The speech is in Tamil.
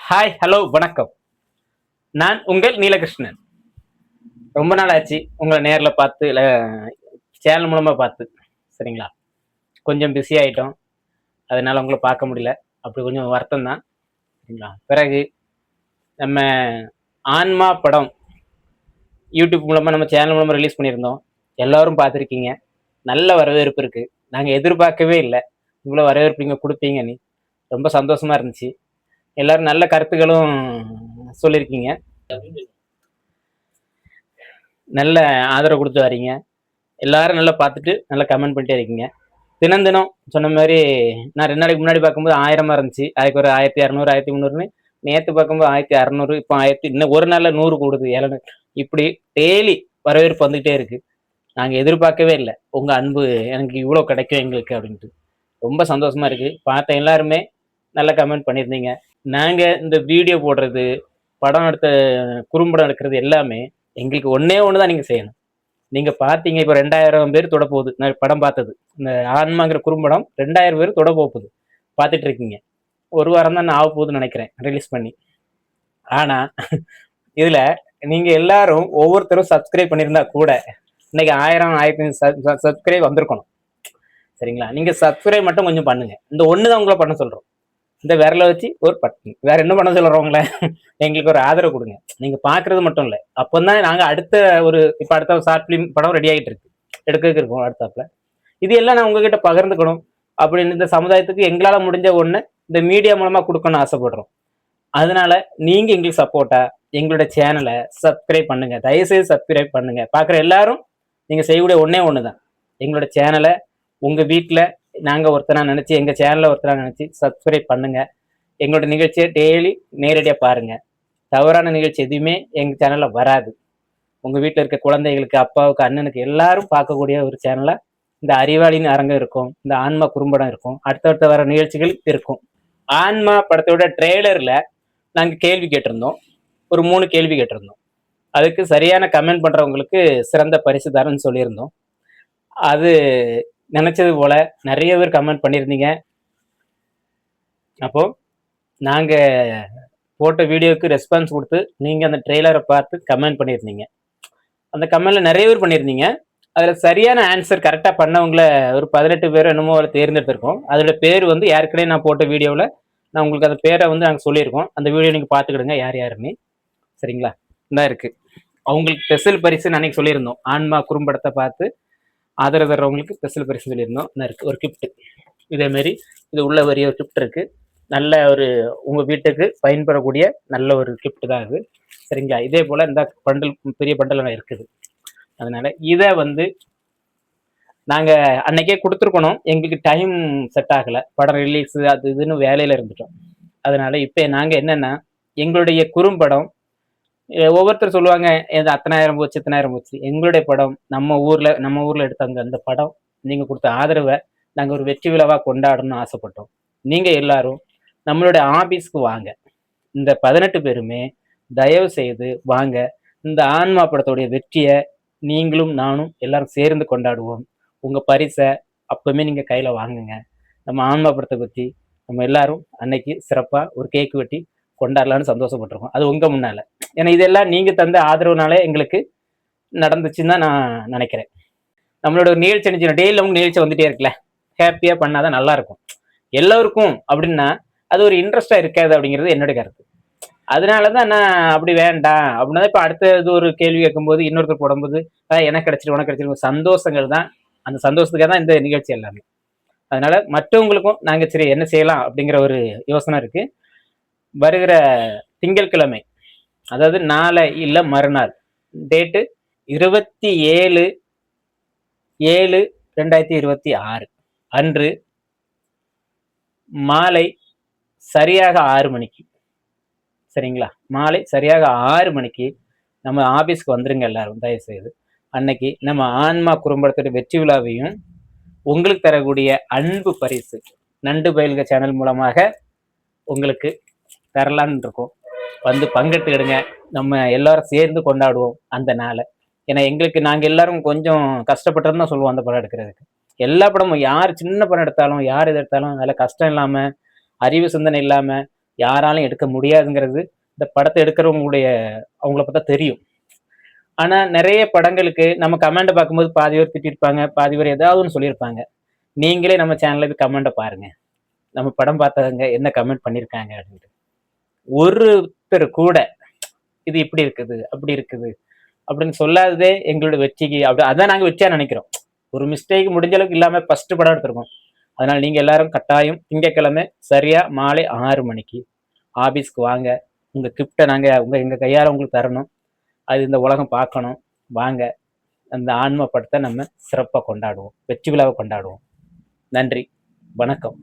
ஹாய், ஹலோ, வணக்கம். நான் உங்கள் நீலகிருஷ்ணன். ரொம்ப நாள் ஆச்சு உங்கள நேர்ல பார்த்து, இல்ல சேனல் மூலமா பார்த்து. சரிங்களா? கொஞ்சம் பிஸி ஆயிட்டோம். அதனால உங்கள பார்க்க முடியல. அப்படி கொஞ்சம் வருத்தம் தான். சரிங்களா? பிறகு நம்ம ஆன்மா படம் யூடியூப் மூலமா நம்ம சேனல் மூலமா ரிலீஸ் பண்ணியிருந்தோம். எல்லாரும் பார்த்துருக்கீங்க. நல்ல வரவேற்பு இருக்கு. நாங்க எதிர்பார்க்கவே இல்ல. இவ்வளோ வரவேற்பு நீங்க குடுப்பீங்கன்னு. ரொம்ப சந்தோஷமா இருந்துச்சு. எல்லாரும் நல்ல கருத்துக்களும் சொல்லியிருக்கீங்க. நல்ல ஆதரவு குடுத்து வாரீங்க. எல்லாரும் நல்லா பார்த்துட்டு, நல்லா கமெண்ட் பண்ணிட்டே இருக்கீங்க. தினம் தினம் சொன்ன மாரி நான் 2 நாளைக்கு முன்னாடி பார்க்கும்போது 1000 இருந்துச்சு. அதுக்கு ஒரு 1200, 1300ன்னு நேத்து பார்க்கும்போது 1600, இப்போ 1000, இன்னும் ஒரு நாள்ல 100 கூடுது, 700. இப்படி டெய்லி வரவேற்பு வந்துகிட்டே இருக்கு. நாங்க எதிர்பார்க்கவே இல்ல. உங்க அன்பு எனக்கு இவ்ளோ கிடைக்கும் எங்களுக்கு அப்படின்ட்டு. ரொம்ப சந்தோஷமா இருக்கு. பார்த்த எல்லாருமே நல்ல கமெண்ட் பண்ணியிருந்தீங்க. நாங்க இந்த வீடியோ போடுறது, படம் எடுத்த குறும்படம் எடுக்கிறது எல்லாமே எங்களுக்கு ஒண்ணே ஒண்ணு தான் நீங்க செய்யணும். நீங்க பார்த்தீங்க, இப்ப 2000 பேர் தொடப்போகுது. நான் படம் பார்த்தது. இந்த ஆன்மாங்கிற குறும்படம் 2000 பேர் தொட போகுது. பார்த்துட்டு இருக்கீங்க. 1 வாரம் தான் ஆகப்போகுதுன்னு நெனைக்கிறேன் ரிலீஸ் பண்ணி. ஆனா, இதுல நீங்க எல்லாரும் ஒவ்வொருத்தரும் சப்ஸ்கிரைப் பண்ணியிருந்தா கூட, இன்னைக்கு 1000, 1500 சப்ஸ்கிரைப் வந்திருக்கணும். சரிங்களா? நீங்க சப்ஸ்கிரைப் மட்டும் கொஞ்சம் பண்ணுங்க. இந்த ஒண்ணு தான் உங்கள பண்ண சொல்றோம். இந்த விரல வச்சு ஒரு பட்டன். வேற என்ன பண்ண சொல்றோம் உங்கள? எங்களுக்கு ஒரு ஆதரவு குடுங்க. நீங்க பார்க்கிறது மட்டும் இல்ல. அப்பதான் நாங்க அடுத்த இப்ப அடுத்த ஷார்ட் பிலிம் படம் ரெடி ஆயிட்டு இருக்கு. எடுக்கறதுக்கு இருக்கோம் அடுத்தாப்புல. இது எல்லாம் நான் உங்ககிட்ட பகிர்ந்துக்கணும் அப்படின்னு இந்த சமுதாயத்துக்கு எங்களால முடிஞ்ச ஒண்ணு இந்த மீடியா மூலமா குடுக்கணும்னு ஆசைப்படுறோம். அதனால நீங்க எங்களுக்கு சப்போர்ட்டா எங்களோட சேனல சப்ஸ்கிரைப் பண்ணுங்க. தயவுசெய்து சப்ஸ்கிரைப் பண்ணுங்க. பார்க்குற எல்லாரும் நீங்க செய்யக்கூடிய ஒண்ணே ஒண்ணுதான். எங்களோட சேனல உங்க வீட்ல நாங்க ஒருத்தனா நெனச்சு, எங்க சேனல ஒருத்தரா நெனச்சு சப்ஸ்கிரைப் பண்ணுங்க. எங்களோட நிகழ்ச்சிய டெய்லி நேரடியா பாருங்க. தவறான நிகழ்ச்சி எதுவுமே எங்க சேனல்ல வராது. உங்க வீட்ல இருக்க குழந்தைகளுக்கு, அப்பாவுக்கு, அண்ணனுக்கு எல்லாரும் பார்க்கக்கூடிய ஒரு சேனலா இந்த அறிவாளியின் அரங்கம் இருக்கும். இந்த ஆன்மா குறும்படம் இருக்கும். அடுத்தடுத்த வர நிகழ்ச்சிகள் இருக்கும். ஆன்மா படத்தோட ட்ரெய்லர்ல நாங்க கேள்வி கேட்டிருந்தோம். ஒரு 3 கேள்வி கேட்டிருந்தோம். அதுக்கு சரியான கமெண்ட் பண்றவங்களுக்கு சிறந்த பரிசு தரேன்னு சொல்லியிருந்தோம். அது நெனச்சது போல நெறைய பேர் கமெண்ட் பண்ணியிருந்தீங்க. அப்போ நாங்க போட்ட வீடியோவுக்கு ரெஸ்பான்ஸ் குடுத்து, நீங்க அந்த ட்ரெய்லர பார்த்து கமெண்ட் பண்ணியிருந்தீங்க. அந்த கமெண்ட்ல நெறைய பேர் பண்ணியிருந்தீங்க. அதுல சரியான ஆன்சர் கரெக்ட்டா பண்ணவங்கள ஒரு 18 பேரோ என்னமோ தேர்ந்தெடுத்திருக்கோம். அதோட பேர் வந்து ஏற்கனவே நான் போட்ட வீடியோவுல நான் உங்களுக்கு அந்த பேர வந்து நாங்க சொல்லியிருக்கோம். அந்த வீடியோ நீங்க பார்த்துக்கிடுங்க யார் யாருன்னு. சரிங்களா? இந்தா இருக்கு. அவங்களுக்கு ஸ்பெஷல் பரிசுன்னு அன்னைக்கு சொல்லியிருந்தோம். ஆன்மா குறும்படத்த பார்த்து ஆதரவு தர்றவங்களுக்கு ஸ்பெஷல் பரிசு சொல்லியிருந்தோம். இந்தா இருக்கு ஒரு கிஃப்ட். இதே மாரி இது உள்ள வரிய ஒரு கிஃப்ட் இருக்கு. நல்ல ஒரு உங்க வீட்டுக்கு பயன்படக்கூடிய நல்ல ஒரு கிஃப்ட் தான் இது. சரிங்களா? இதே போல இந்த பண்டில் பெரிய பண்டல் இருக்குது. அதனால இத வந்து நாங்க அன்னைக்கே குடுத்துருக்கணும். எங்களுக்கு டைம் செட் ஆகல. படம் ரிலீஸ் அது இதுன்னு வேலையில இருந்துட்டோம். அதனால இப்ப நாங்க என்னன்னா, எங்களுடைய குறும்படம் ஒவ்வொருத்தர் சொல்லுவாங்க, "இது அத்தனாயிரம் போச்சு, இத்தனாயிரம் போச்சு." எங்களுடைய படம் நம்ம ஊர்ல எடுத்த அந்த படம், நீங்க குடுத்த ஆதரவ நாங்க ஒரு வெற்றி விழாவா கொண்டாடணும்னு ஆசைப்பட்டோம். நீங்க எல்லாரும் நம்மளுடைய ஆபீஸ்க்கு வாங்க. இந்த 18 பேருமே தயவு செய்து வாங்க. இந்த ஆன்மா படத்துடைய வெற்றிய நீங்களும், நானும் எல்லாரும் சேர்ந்து கொண்டாடுவோம். உங்க பரிச அப்பமே நீங்க கையில வாங்குங்க. நம்ம ஆன்மா படத்த பத்தி நம்ம எல்லாரும் அன்னைக்கு சிறப்பா ஒரு கேக் வெட்டி கொண்டாடலாம்னு சந்தோஷப்பட்டுருக்கோம். அது உங்க முன்னால. ஏன்னா இதெல்லாம் நீங்க தந்த ஆதரவுனால எங்களுக்கு நடந்துச்சுன்னு தான் நான் நெனைக்கிறேன். நம்மளோட ஒரு நிகழ்ச்சி என்ன டெய்லி நமக்கு நிகழ்ச்சி வந்துட்டே இருக்குல்ல. ஹேப்பியா பண்ணா தான் நல்லா இருக்கும். எல்லோருக்கும் அப்படின்னா, அது ஒரு இன்ட்ரெஸ்ட்டா இருக்காது அப்படிங்கிறது என்னுடைய கருத்து. அதனால தான் நான் அப்படி வேண்டாம் அப்படின்னா இப்ப அடுத்தது ஒரு கேள்வி கேட்கும்போது இன்னொருத்தர் போடும்போது, எனக்கு கிடைச்சிரும், உனக்கு கிடைச்சிரும் சந்தோஷங்கள் தான். அந்த சந்தோஷத்துக்காக தான் இந்த நிகழ்ச்சி எல்லாமே. அதனால மற்றவங்களுக்கும் நாங்க சரி என்ன செய்யலாம் அப்படிங்கிற ஒரு யோசனை இருக்கு. வருகிற திங்கட்கிழமை, அதாவது நாளை இல்ல மறுநாள், டேட்டு 27/7/2026 அன்று மாலை சரியாக 6 மணிக்கு. சரிங்களா? மாலை சரியாக 6 மணிக்கு நம்ம ஆபீஸ்க்கு வந்துருங்க எல்லாரும் தயவுசெய்து. அன்னைக்கு நம்ம ஆன்மா குறும்படத்தோட வெற்றி விழாவையும், உங்களுக்கு தரக்கூடிய அன்பு பரிசு, நண்டு பயில்க சேனல் மூலமாக உங்களுக்கு தரலான்னு இருக்கோம். வந்து பங்கெடுத்துக்கிடுங்க. நம்ம எல்லாரும் சேர்ந்து கொண்டாடுவோம் அந்த நாள. ஏன்னா எங்களுக்கு நாங்க எல்லாரும் கொஞ்சம் கஷ்டப்பட்டோம்னு தான் சொல்லுவோம் அந்த படம் எடுக்கிறதுக்கு. எல்லா படமும் யார் சின்ன படம் எடுத்தாலும், யார் எது எடுத்தாலும் அதில கஷ்டம் இல்லாம, அறிவு சிந்தனை இல்லாம, யாராலும் எடுக்க முடியாதுங்கிறது இந்த படத்தை எடுக்கிறவங்களுடைய அவங்கள பார்த்தா தெரியும். ஆனா நிறைய படங்களுக்கு நம்ம கமெண்ட் பார்க்கும்போது பாதி பேர் திட்டிருப்பாங்க, பாதி பேர் ஏதாவது ஒன்று சொல்லியிருப்பாங்க. நீங்களே நம்ம சேனல்ல போய் கமெண்ட்டை பாருங்க. நம்ம படம் பார்த்தவங்க என்ன கமெண்ட் பண்ணியிருக்காங்க அப்படின்ட்டு. ஒருத்தர் கூட இது இப்படி இருக்குது, அப்படி இருக்குது அப்படின்னு சொல்லாததே எங்களோட வெற்றிக்கு. அப்படி அதான் நாங்க வெற்றியா நினைக்கிறோம். ஒரு மிஸ்டேக் முடிஞ்ச அளவுக்கு இல்லாம ஃபர்ஸ்ட் படம் எடுத்திருக்கோம். அதனால நீங்க எல்லாரும் கட்டாயம் திங்கட்கிழமை சரியா மாலை 6 மணிக்கு ஆபீஸ்க்கு வாங்க. உங்க கிஃப்ட்டை எங்க கையால உங்களுக்கு தரணும். அது இந்த உலகம் பார்க்கணும். வாங்க. அந்த ஆன்ம படத்தை நம்ம சிறப்பா கொண்டாடுவோம். வெற்றி விழாவை கொண்டாடுவோம். நன்றி. வணக்கம்.